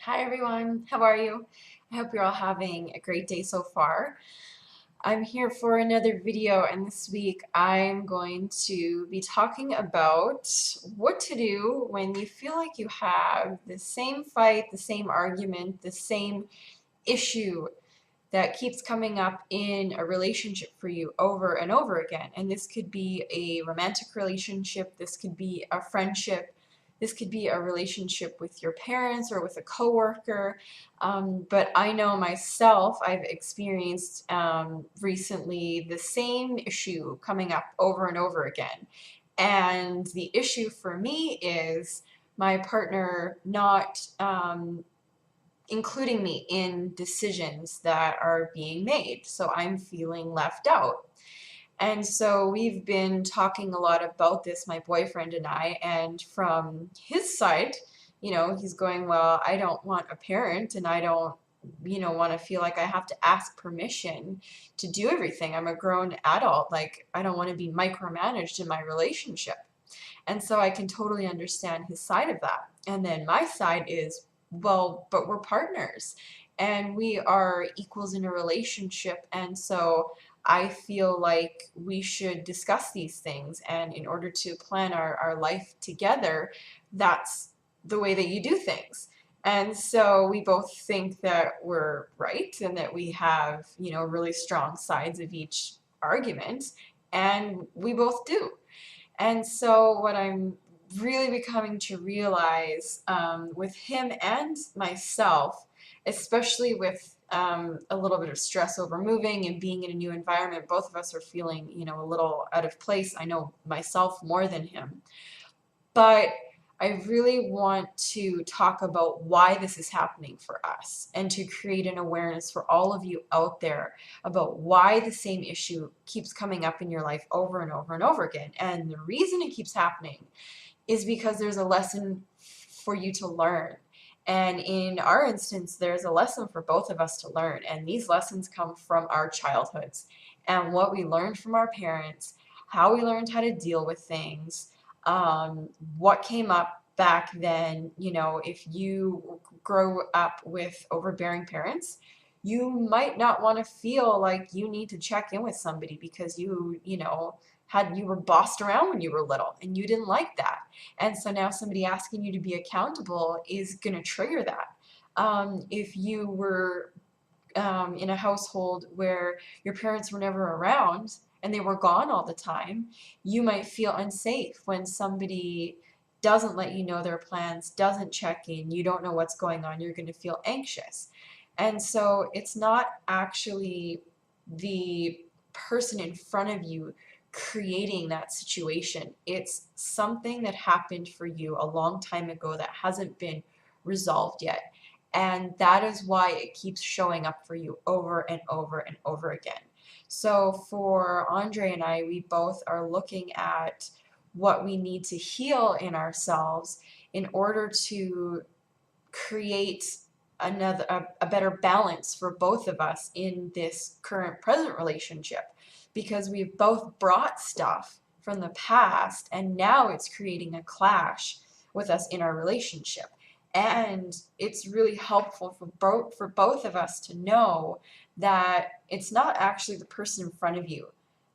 Hi everyone, how are you? I hope you're all having a great day so far. I'm here for another video, and this week I'm going to be talking about what to do when you feel like you have the same fight, the same argument, the same issue that keeps coming up in a relationship for you over and over again. And this could be a romantic relationship, this could be a friendship, this could be a relationship with your parents or with a coworker. But I know myself, I've experienced recently the same issue coming up over and over again. And the issue for me is my partner not including me in decisions that are being made. So I'm feeling left out. And so we've been talking a lot about this, my boyfriend and I, and from his side, he's going, well, I don't want a parent and I don't, want to feel like I have to ask permission to do everything. I'm a grown adult. Like, I don't want to be micromanaged in my relationship. And so I can totally understand his side of that. And then my side is, well, but we're partners and we are equals in a relationship. And so I feel like we should discuss these things. And in order to plan our life together, that's the way that you do things. And so we both think that we're right and that we have, really strong sides of each argument. And we both do. And so, what I'm really becoming to realize with him and myself, especially with a little bit of stress over moving and being in a new environment, both of us are feeling, a little out of place. I know myself more than him. But I really want to talk about why this is happening for us and to create an awareness for all of you out there about why the same issue keeps coming up in your life over and over and over again. And the reason it keeps happening is because there's a lesson for you to learn. And in our instance, there's a lesson for both of us to learn. And these lessons come from our childhoods and what we learned from our parents, how we learned how to deal with things, what came up back then. If you grow up with overbearing parents, you might not want to feel like you need to check in with somebody because you were bossed around when you were little and you didn't like that. And so now somebody asking you to be accountable is going to trigger that. If you were in a household where your parents were never around and they were gone all the time, you might feel unsafe when somebody doesn't let you know their plans, doesn't check in, you don't know what's going on, you're going to feel anxious. And so it's not actually the person in front of you creating that situation. It's something that happened for you a long time ago that hasn't been resolved yet. And that is why it keeps showing up for you over and over and over again. So for Andre and I, we both are looking at what we need to heal in ourselves in order to create a better balance for both of us in this current present relationship, because we've both brought stuff from the past and now it's creating a clash with us in our relationship. And it's really helpful for both of us to know that it's not actually the person in front of you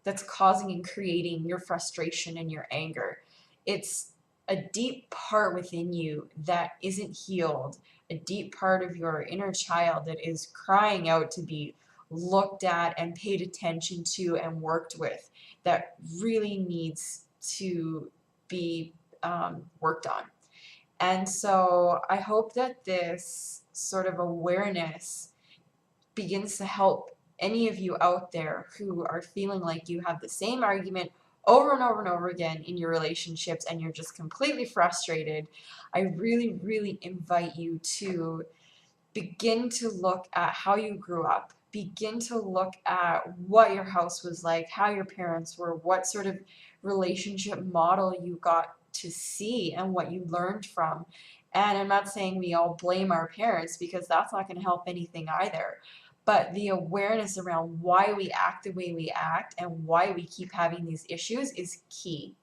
that's causing and creating your frustration and your anger. It's a deep part within you that isn't healed, a deep part of your inner child that is crying out to be looked at and paid attention to and worked with, that really needs to be worked on. And so I hope that this sort of awareness begins to help any of you out there who are feeling like you have the same argument over and over and over again in your relationships and you're just completely frustrated. I really, really invite you to begin to look at how you grew up. Begin to look at what your house was like, how your parents were, what sort of relationship model you got to see and what you learned from. And I'm not saying we all blame our parents because that's not going to help anything either. But the awareness around why we act the way we act and why we keep having these issues is key.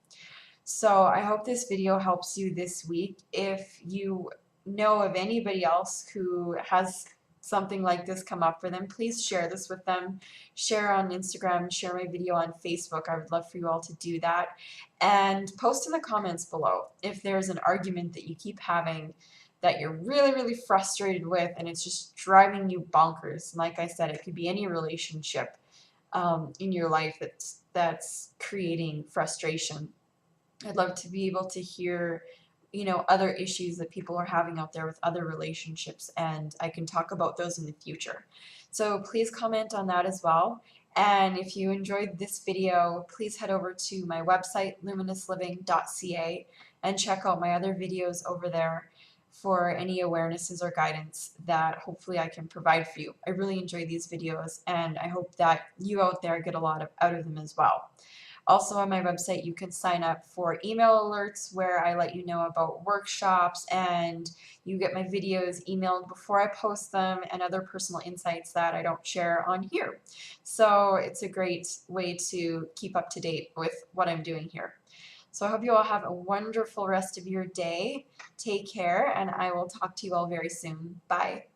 So I hope this video helps you this week. If you know of anybody else who has something like this come up for them, please share this with them. Share on Instagram, share my video on Facebook. I would love for you all to do that. And post in the comments below if there's an argument that you keep having that you're really, really frustrated with and it's just driving you bonkers. Like I said, it could be any relationship in your life that's creating frustration. I'd love to be able to hear, other issues that people are having out there with other relationships, and I can talk about those in the future. So please comment on that as well. And if you enjoyed this video, please head over to my website, luminousliving.ca, and check out my other videos over there for any awarenesses or guidance that hopefully I can provide for you. I really enjoy these videos, and I hope that you out there get a lot out of them as well. Also on my website, you can sign up for email alerts where I let you know about workshops, and you get my videos emailed before I post them, and other personal insights that I don't share on here. So it's a great way to keep up to date with what I'm doing here. So I hope you all have a wonderful rest of your day. Take care, and I will talk to you all very soon. Bye.